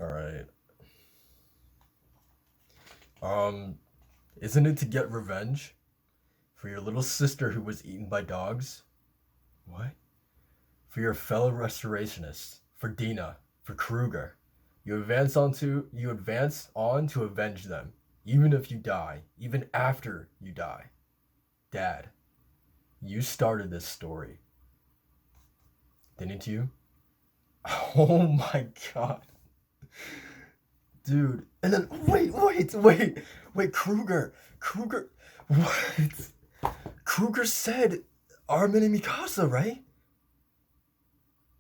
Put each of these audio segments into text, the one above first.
All right. Um, isn't it to get revenge for your little sister who was eaten by dogs? What? For your fellow restorationists, for Dina, for Kruger. You advance on to avenge them, even if you die, even after you die. Dad, you started this story, didn't you? Oh my god. Dude. And then wait, Kruger. What? Kruger said Armin and Mikasa, right?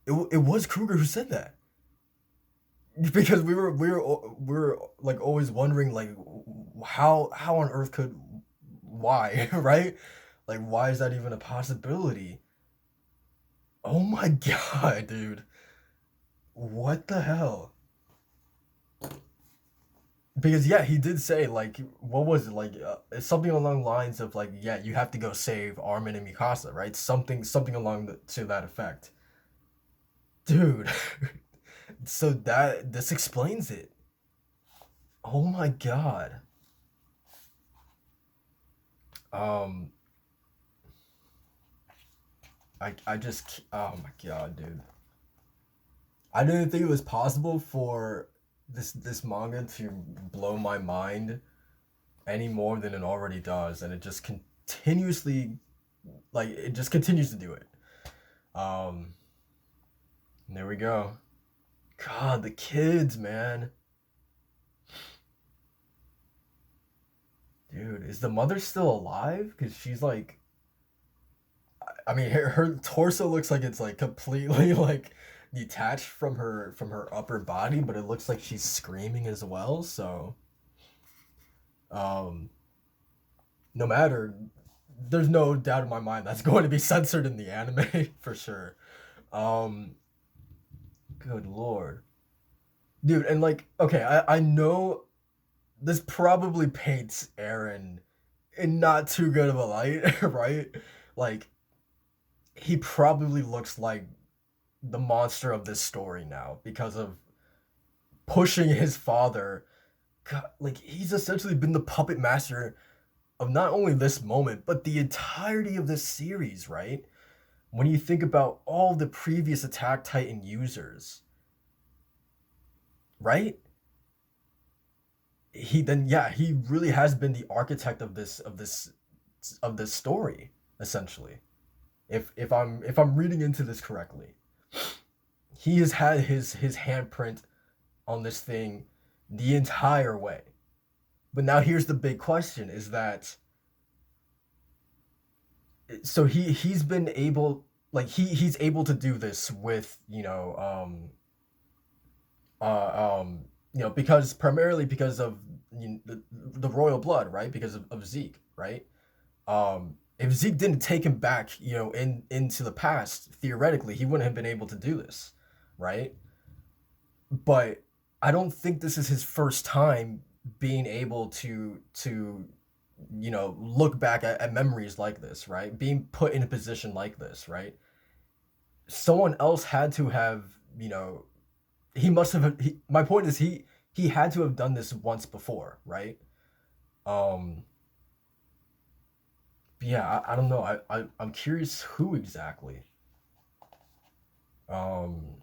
It was Kruger who said that. Because we were like always wondering like how on earth could why, right? Like why is that even a possibility? Oh my god, dude. What the hell? Because yeah, he did say like what was it like it's something along the lines of like yeah, you have to go save Armin and Mikasa, right? Something along to that effect. Dude. So that this explains it. Oh my god. Um I just oh my god, dude. I didn't think it was possible for this manga to blow my mind any more than it already does, and it just continuously like it just continues to do it. Um, there we go. God, the kids, man, dude, is the mother still alive? Cause she's like, I mean, her torso looks like it's like completely like detached from her upper body, but it looks like she's screaming as well. So, um, no matter, there's no doubt in my mind that's going to be censored in the anime for sure. Um, good lord, dude, and like, okay, I know this probably paints Eren in not too good of a light, right? Like, he probably looks like the monster of this story now because of pushing his father. God, like, he's essentially been the puppet master of not only this moment, but the entirety of this series, right? When you think about all the previous Attack Titan users, right? He then yeah, he really has been the architect of this story essentially. If I'm reading into this correctly, he has had his handprint on this thing the entire way. But now here's the big question: is that so he's been able like he's able to do this with because primarily because of the royal blood, right? Because of Zeke, right? If Zeke didn't take him back, into the past, theoretically, he wouldn't have been able to do this, right? But I don't think this is his first time being able to look back at memories like this, right? Being put in a position like this, right? Someone else had to have, he must have. My point is he had to have done this once before, right? Um, yeah, I don't know. I'm curious who exactly. Um,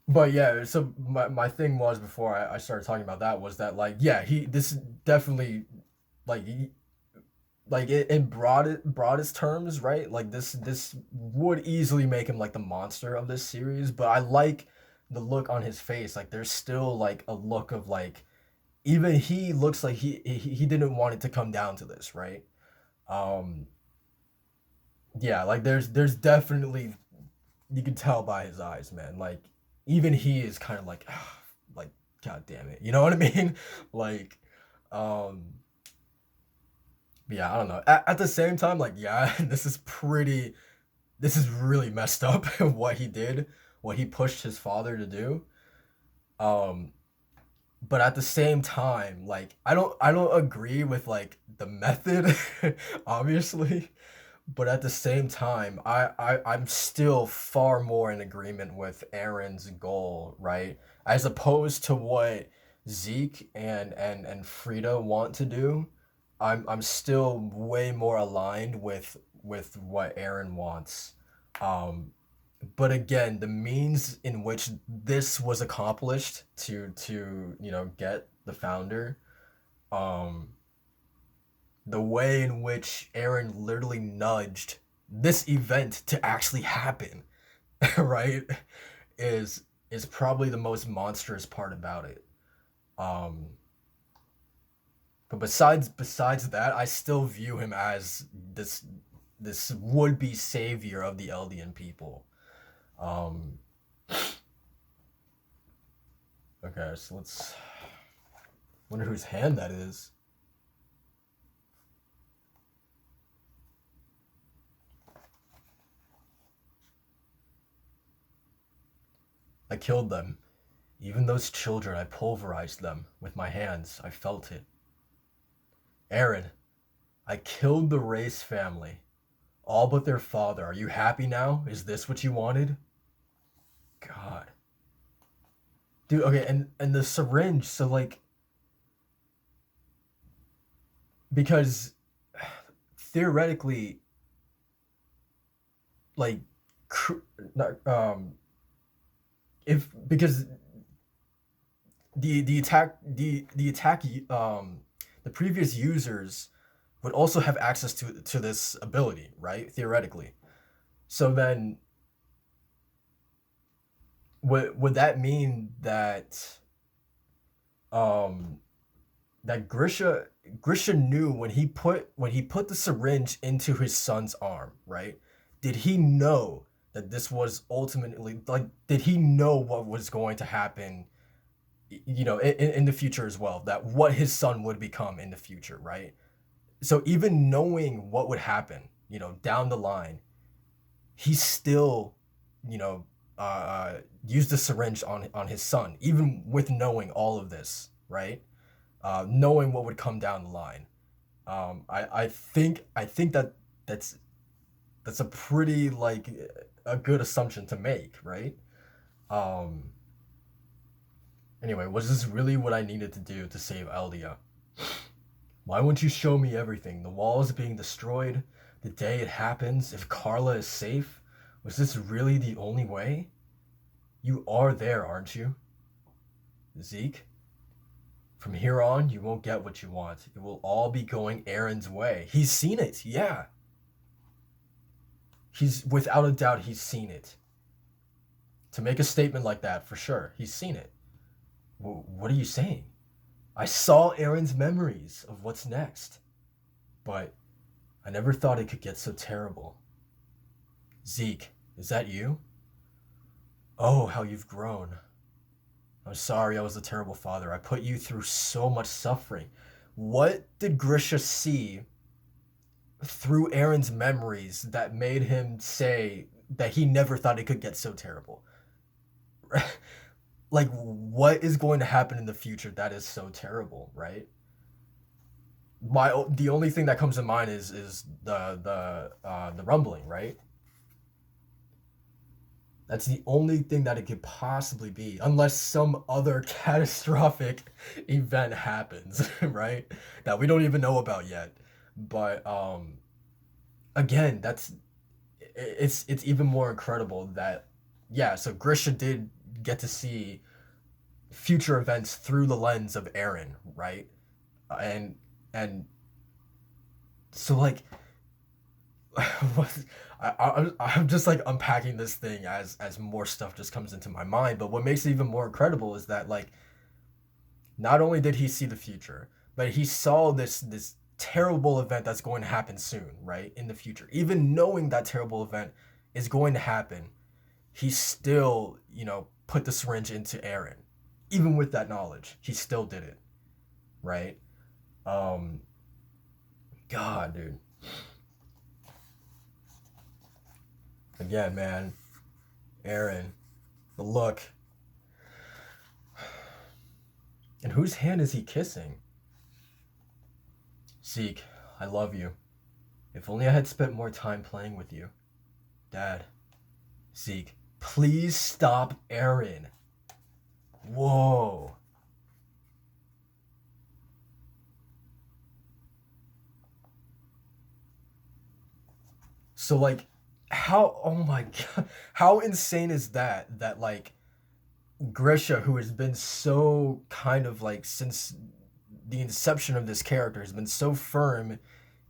but yeah, so my thing was before I started talking about that was that like yeah he this definitely like like in broadest terms, right? Like this would easily make him like the monster of this series, but I like the look on his face. Like there's still like a look of like even he looks like he didn't want it to come down to this, right? Um yeah, like there's definitely you can tell by his eyes, man. Like even he is kind of like like god damn it. You know what I mean? Like um yeah, I don't know. At the same time, like, yeah, this is really messed up what he did, what he pushed his father to do. Um, but at the same time, like, I don't agree with like the method, obviously, But at the same time, I'm still far more in agreement with Aaron's goal, right? As opposed to what Zeke and Frida want to do. I'm still way more aligned with what Aaron wants. Um, but again, the means in which this was accomplished to get the founder, um, the way in which Aaron literally nudged this event to actually happen, right, is is probably the most monstrous part about it. Um, but besides that, I still view him as this would be savior of the Eldian people. Um, okay, so let's wonder whose hand that is. I killed them. Even those children, I pulverized them with my hands. I felt it. Aaron, I killed the Race family. All but their father. Are you happy now? Is this what you wanted? God. Dude, okay, and the syringe, so like because theoretically like not, if because the attack the previous users would also have access to this ability, right? Theoretically. So then would that mean um that Grisha knew when he put the syringe into his son's arm, right? Did he know that this was ultimately like did he know what was going to happen, in the future as well, that what his son would become in the future, right? So even knowing what would happen, down the line, he still, you know, used the syringe on his son, even with knowing all of this, right? Knowing what would come down the line. I think that's that's a pretty like a good assumption to make, right? Um, anyway, was this really what I needed to do to save Eldia? Why won't you show me everything? The wall is being destroyed. The day it happens. If Carla is safe, was this really the only way? You are there, aren't you, Zeke? From here on, you won't get what you want. It will all be going Aaron's way. He's seen it, yeah. He's without a doubt he's seen it. To make a statement like that, for sure, he's seen it. What are you saying? I saw Aaron's memories of what's next, but I never thought it could get so terrible. Zeke, is that you? Oh, how you've grown. I'm sorry I was a terrible father. I put you through so much suffering. What did Grisha see through Aaron's memories that made him say that he never thought it could get so terrible? Like, what is going to happen in the future that is so terrible, right? The only thing that comes to mind is the rumbling, right? That's the only thing that it could possibly be, unless some other catastrophic event happens, right? That we don't even know about yet. But again, it's even more incredible that yeah. So Grisha did get to see future events through the lens of Eren, right? And and so like I'm just like unpacking this thing as more stuff just comes into my mind. But what makes it even more incredible is that like not only did he see the future, but he saw this terrible event that's going to happen soon, right, in the future. Even knowing that terrible event is going to happen, he still put the syringe into Eren. Even with that knowledge, he still did it, right? Um, God, dude. Again, man, Eren, the look. And whose hand is he kissing? Zeke, I love you. If only I had spent more time playing with you. Dad. Zeke. Please stop Eren. Whoa. So like how oh my god, how insane is that, that like Grisha, who has been so kind of like since the inception of this character, has been so firm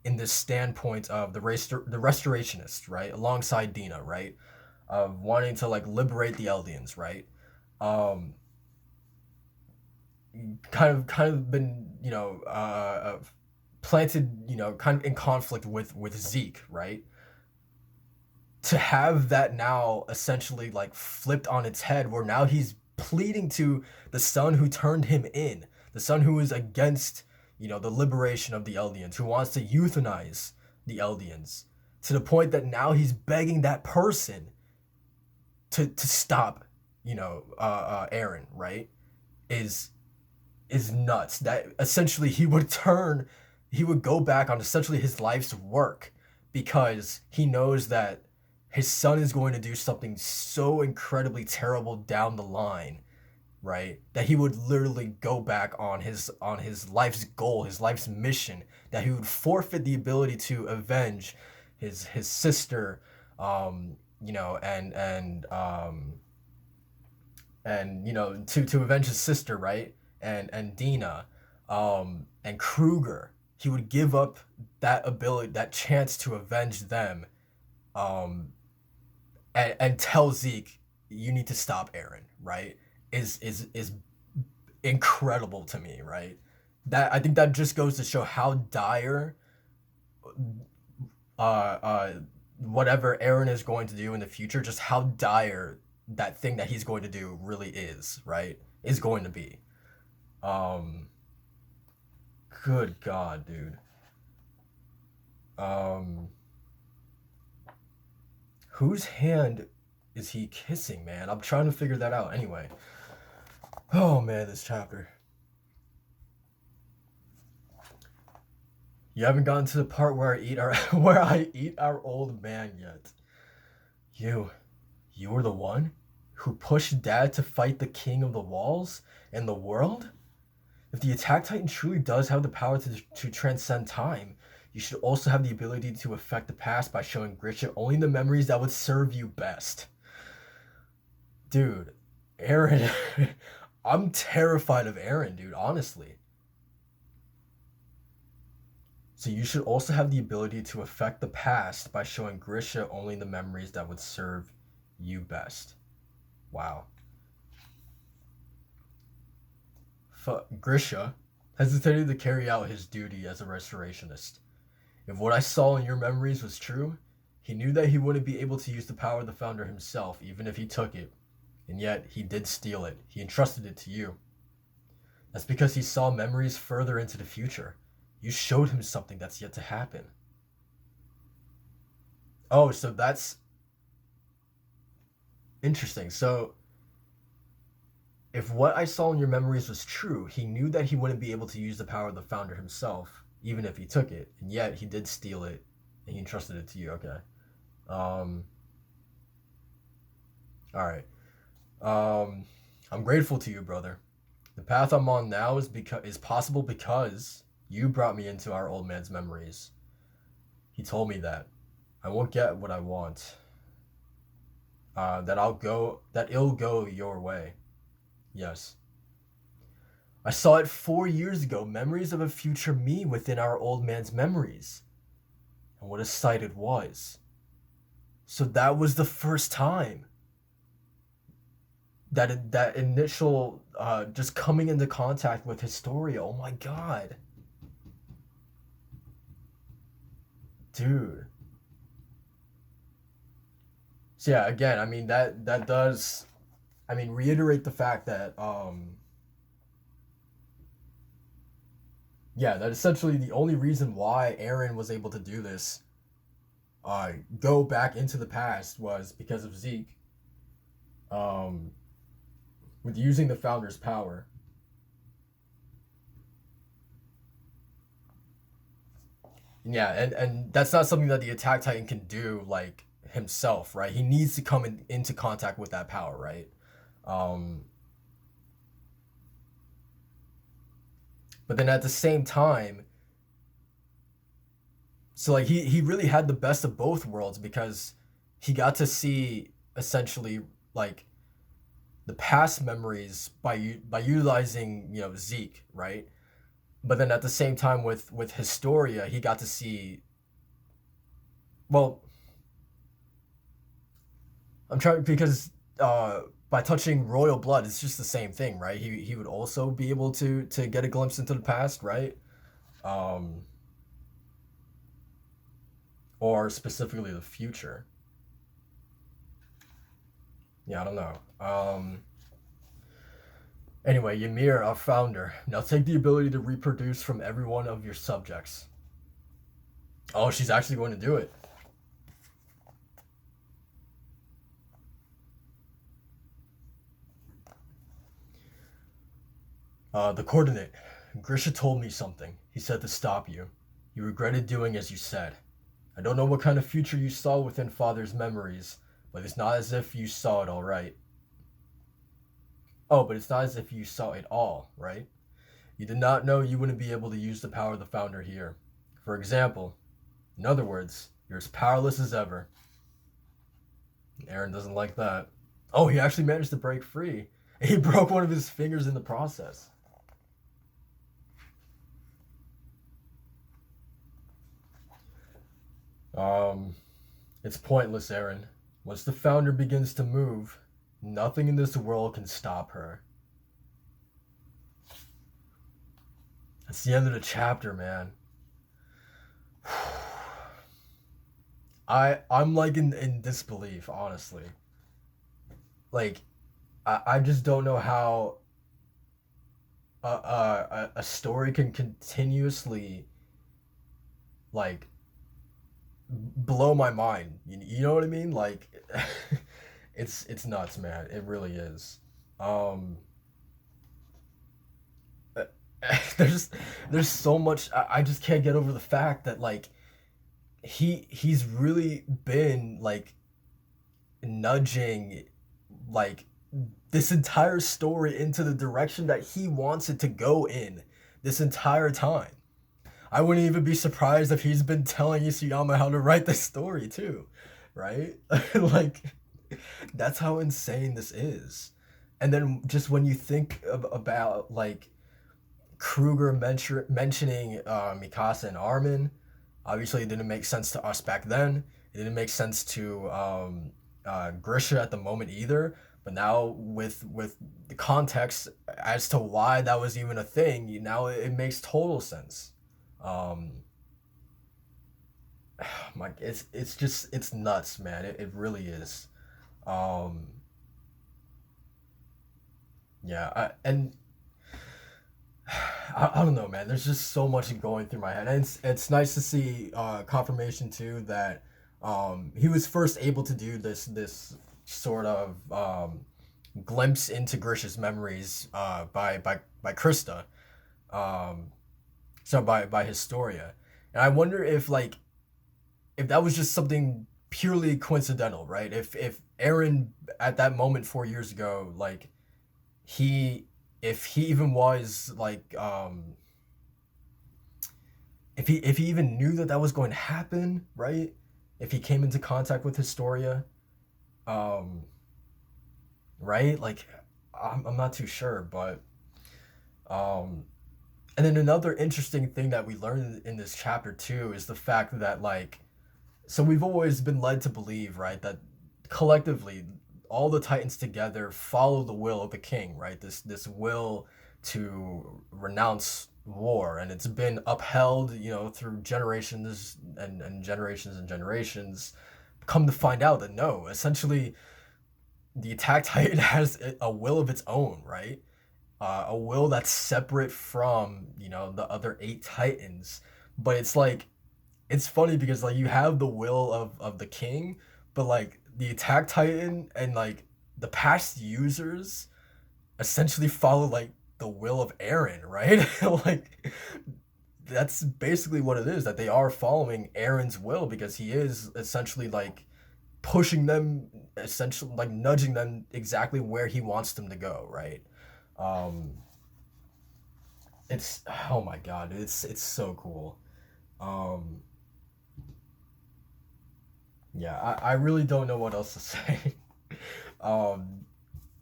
in this standpoint of the restorationist, right, alongside Dina, right, of wanting to like liberate the Eldians, right, um, kind of been planted, kind of in conflict with Zeke, right, to have that now essentially like flipped on its head, where now he's pleading to the son who turned him in, the son who is against, the liberation of the Eldians, who wants to euthanize the Eldians, to the point that now he's begging that person to stop, Eren, right? Is is nuts. That essentially he would go back on essentially his life's work, because he knows that his son is going to do something so incredibly terrible down the line, right? That he would literally go back on his life's goal, his life's mission, that he would forfeit the ability to avenge his sister, and to avenge his sister, right? And Dina, and Kruger. He would give up that ability, that chance to avenge them, um, and tell Zeke, you need to stop Eren, right? Is incredible to me, right? That, I think that just goes to show how dire, uh, uh, whatever Eren is going to do in the future, just how dire that thing that he's going to do really is, right? Is going to be. Um, Good God, dude. Um, whose hand is he kissing, man? I'm trying to figure that out. Anyway. Oh man, this chapter. You haven't gotten to the part where I eat our where I eat our old man yet. You, you were the one who pushed Dad to fight the king of the walls and the world? If the Attack Titan truly does have the power to transcend time, you should also have the ability to affect the past by showing Grisha only the memories that would serve you best. Dude, Eren. I'm terrified of Eren, dude, honestly. So you should also have the ability to affect the past by showing Grisha only the memories that would serve you best. Wow. Grisha hesitated to carry out his duty as a restorationist. If what I saw in your memories was true, he knew that he wouldn't be able to use the power of the Founder himself, even if he took it. And yet, he did steal it. He entrusted it to you. That's because he saw memories further into the future. You showed him something that's yet to happen. Oh, so that's interesting. So, if what I saw in your memories was true, he knew that he wouldn't be able to use the power of the Founder himself, even if he took it. And yet, he did steal it, and he entrusted it to you. Okay. Um, all right. I'm grateful to you, brother. The path I'm on now is possible because you brought me into our old man's memories. He told me that I won't get what I want. That it'll go your way. Yes. I saw it 4 years ago, memories of a future me within our old man's memories. And what a sight it was. So that was the first time. That initial, just coming into contact with Historia. Oh my god. Dude. So yeah, again, I mean that does, I mean, reiterate the fact that, yeah, that essentially the only reason why Eren was able to do this, go back into the past, was because of Zeke, um, with using the Founder's power. Yeah, and that's not something that the Attack Titan can do like himself, right? He needs to come into contact with that power, right? Um, but then at the same time, so like he really had the best of both worlds because he got to see essentially like the past memories by utilizing Zeke, right? But then at the same time with Historia, he got to see, well, I'm trying because by touching royal blood, it's just the same thing, right? He would also be able to get a glimpse into the past, right? Um, or specifically the future. Yeah, I don't know. Anyway, Ymir, our founder. Now take the ability to reproduce from every one of your subjects. Oh, she's actually going to do it. The coordinate. Grisha told me something. He said to stop you. You regretted doing as you said. I don't know what kind of future you saw within Father's memories, but it's not as if you saw it all right. Oh, but it's not as if you saw it all, right? You did not know you wouldn't be able to use the power of the Founder here. For example, in other words, you're as powerless as ever. Eren doesn't like that. Oh, he actually managed to break free. He broke one of his fingers in the process. Um, it's pointless, Eren. Once the Founder begins to move, nothing in this world can stop her. That's the end of the chapter, man. I'm like in disbelief, honestly. Like I just don't know how a story can continuously like blow my mind. You know what I mean? Like it's nuts, man. It really is. Um, there's there's so much. I just can't get over the fact that like he's really been like nudging like this entire story into the direction that he wants it to go in this entire time. I wouldn't even be surprised if he's been telling Isayama how to write the story too, right? Like that's how insane this is. And then just when you think about like Kruger mentioning Mikasa and Armin, obviously it didn't make sense to us back then. It didn't make sense to Grisha at the moment either. But now with the context as to why that was even a thing, now it makes total sense. Um, like it's just it's nuts, man. It really is. Um, yeah, and I don't know, man. There's just so much going through my head, and it's nice to see confirmation too that he was first able to do this sort of glimpse into Grisha's memories by Krista, um, so by Historia, and I wonder if that was just something purely coincidental, right? If Eren at that moment 4 years ago, like he if he even was like if he even knew that that was going to happen, right? If he came into contact with Historia, um, right? Like I'm not too sure, but um, and then another interesting thing that we learned in this chapter too is the fact that like so we've always been led to believe, right, that collectively all the Titans together follow the will of the king, right? This will to renounce war, and it's been upheld, through generations and generations and generations. Come to find out that no, essentially the Attack Titan has a will of its own, right? A will that's separate from the other eight Titans, but it's like it's funny because like you have the will of the king, but like the Attack Titan and like the past users essentially follow like the will of Eren, right? Like that's basically what it is, that they are following Aaron's will because he is essentially like pushing them, essentially like nudging them exactly where he wants them to go, right? Um, it's oh my god, it's so cool. Um, yeah, I really don't know what else to say. um,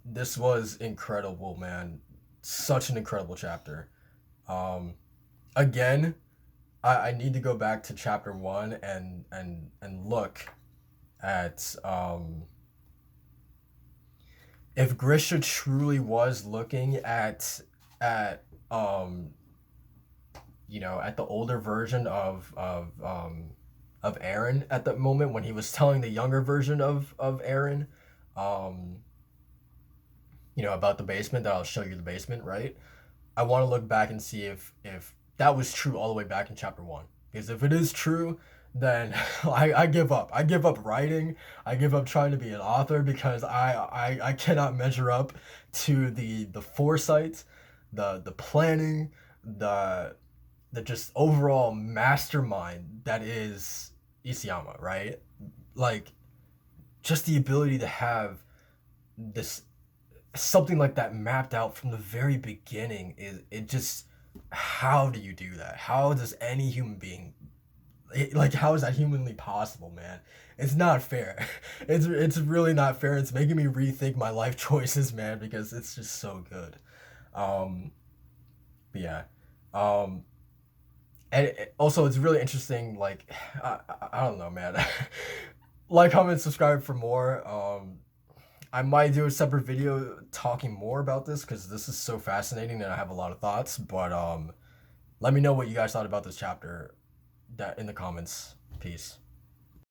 this was incredible, man. Such an incredible chapter. Um, Again, I need to go back to chapter one and look at if Grisha truly was looking at at the older version of Eren at that moment when he was telling the younger version of Eren, um, about the basement, that I'll show you the basement, right? I want to look back and see if that was true all the way back in chapter one. Because if it is true, then I give up. I give up writing. I give up trying to be an author because I cannot measure up to the foresight, the planning, the the just overall mastermind that is Isayama, right? Like just the ability to have this something like that mapped out from the very beginning is it just how do you do that? How does any human being like how is that humanly possible, man? It's not fair. It's really not fair. It's making me rethink my life choices, man, because it's just so good. Um, but yeah. Um, and also it's really interesting. Like I don't know, man. Like, comment, subscribe for more. I might do a separate video talking more about this because this is so fascinating and I have a lot of thoughts. But let me know what you guys thought about this chapter that in the comments. Peace.